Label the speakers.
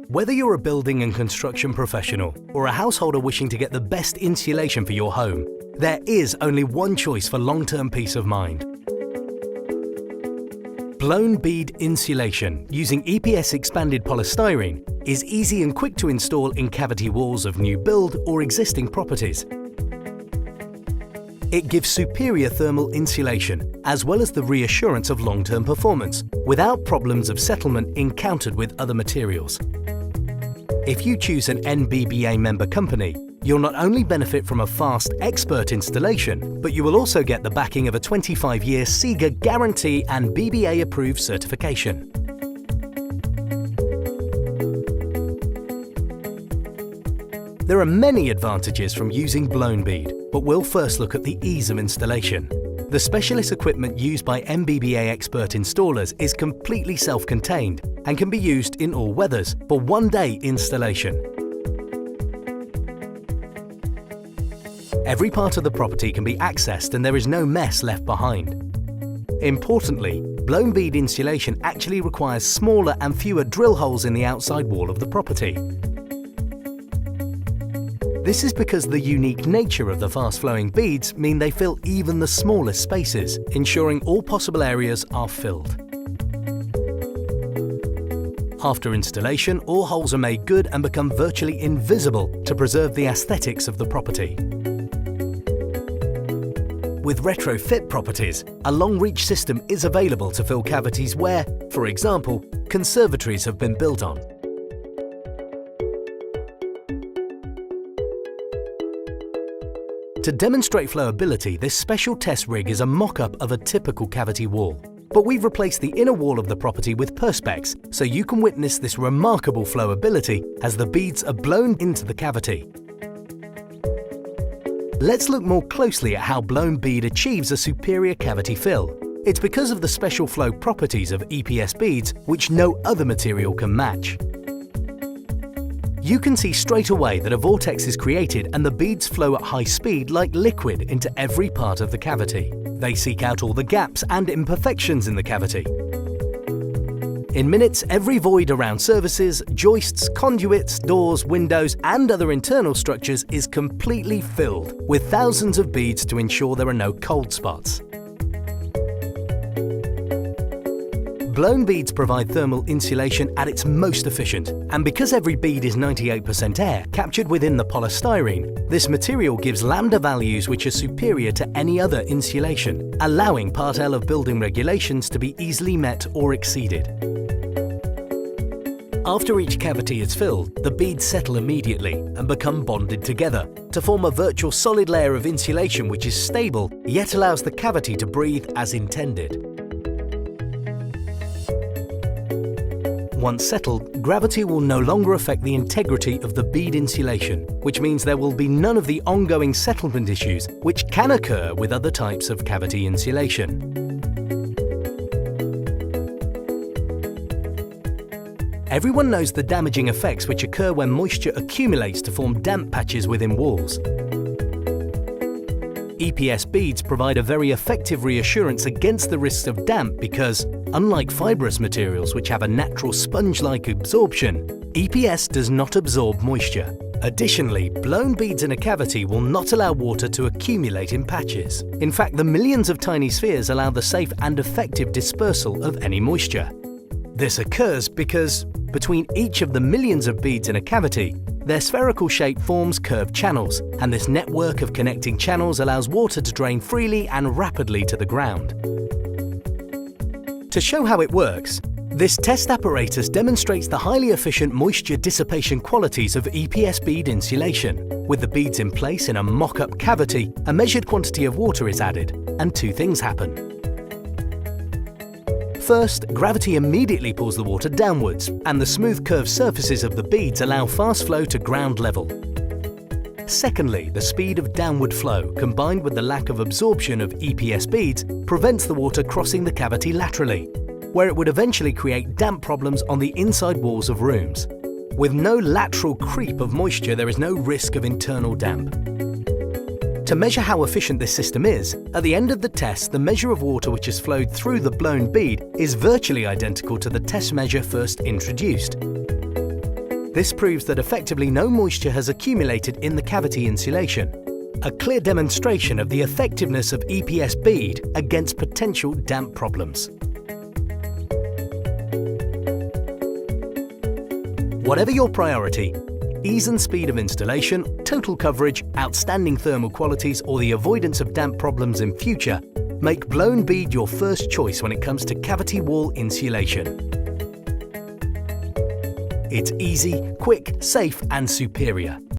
Speaker 1: Whether you're a building and construction professional or a householder wishing to get the best insulation for your home, there is only one choice for long-term peace of mind. Blown bead insulation using EPS expanded polystyrene is easy and quick to install in cavity walls of new build or existing properties. It gives superior thermal insulation as well as the reassurance of long-term performance without problems of settlement encountered with other materials. If you choose an NBBA member company, you'll not only benefit from a fast, expert installation, but you will also get the backing of a 25-year SIGA guarantee and BBA-approved certification. There are many advantages from using blown bead, but we'll first look at the ease of installation. The specialist equipment used by NBBA expert installers is completely self-contained and can be used in all weathers for one-day installation. Every part of the property can be accessed and there is no mess left behind. Importantly, blown bead insulation actually requires smaller and fewer drill holes in the outside wall of the property. This is because the unique nature of the fast-flowing beads mean they fill even the smallest spaces, ensuring all possible areas are filled. After installation, all holes are made good and become virtually invisible to preserve the aesthetics of the property. With retrofit properties, a long-reach system is available to fill cavities where, for example, conservatories have been built on. To demonstrate flowability, this special test rig is a mock-up of a typical cavity wall. But we've replaced the inner wall of the property with perspex, so you can witness this remarkable flowability as the beads are blown into the cavity. Let's look more closely at how blown bead achieves a superior cavity fill. It's because of the special flow properties of EPS beads which no other material can match. You can see straight away that a vortex is created and the beads flow at high speed like liquid into every part of the cavity. They seek out all the gaps and imperfections in the cavity. In minutes, every void around surfaces, joists, conduits, doors, windows and other internal structures is completely filled with thousands of beads to ensure there are no cold spots. Blown beads provide thermal insulation at its most efficient, and because every bead is 98% air captured within the polystyrene, this material gives lambda values which are superior to any other insulation, allowing Part L of building regulations to be easily met or exceeded. After each cavity is filled, the beads settle immediately and become bonded together to form a virtual solid layer of insulation which is stable yet allows the cavity to breathe as intended. Once settled, gravity will no longer affect the integrity of the bead insulation, which means there will be none of the ongoing settlement issues which can occur with other types of cavity insulation. Everyone knows the damaging effects which occur when moisture accumulates to form damp patches within walls. EPS beads provide a very effective reassurance against the risks of damp because, unlike fibrous materials which have a natural sponge-like absorption, EPS does not absorb moisture. Additionally, blown beads in a cavity will not allow water to accumulate in patches. In fact, the millions of tiny spheres allow the safe and effective dispersal of any moisture. This occurs because, between each of the millions of beads in a cavity, their spherical shape forms curved channels, and this network of connecting channels allows water to drain freely and rapidly to the ground. To show how it works, this test apparatus demonstrates the highly efficient moisture dissipation qualities of EPS bead insulation. With the beads in place in a mock-up cavity, a measured quantity of water is added, and two things happen. First, gravity immediately pulls the water downwards, and the smooth curved surfaces of the beads allow fast flow to ground level. Secondly, the speed of downward flow, combined with the lack of absorption of EPS beads, prevents the water crossing the cavity laterally, where it would eventually create damp problems on the inside walls of rooms. With no lateral creep of moisture, there is no risk of internal damp. To measure how efficient this system is, at the end of the test, the measure of water which has flowed through the blown bead is virtually identical to the test measure first introduced. This proves that effectively no moisture has accumulated in the cavity insulation, a clear demonstration of the effectiveness of EPS bead against potential damp problems. Whatever your priority, ease and speed of installation, total coverage, outstanding thermal qualities, or the avoidance of damp problems in future, make blown bead your first choice when it comes to cavity wall insulation. It's easy, quick, safe, and superior.